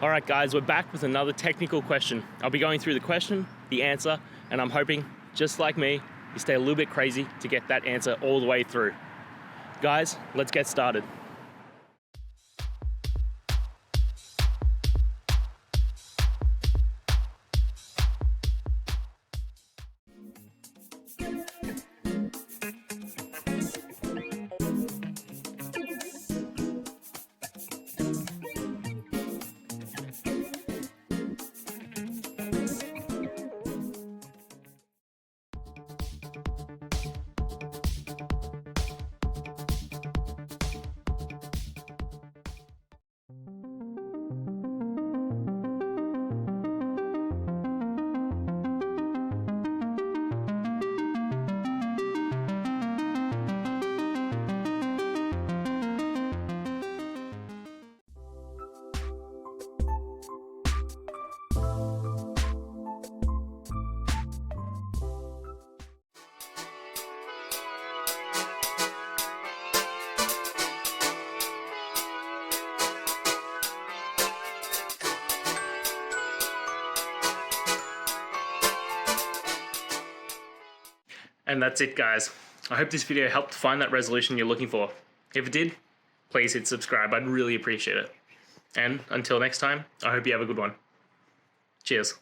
All right, guys, we're back with another technical question. I'll be going through the question, the answer, and I'm hoping, just like me, you stay a little bit crazy to get that answer all the way through. Guys, let's get started. And that's it, guys. I hope this video helped find that resolution you're looking for. If it did, please hit subscribe. I'd really appreciate it. And until next time, I hope you have a good one. Cheers.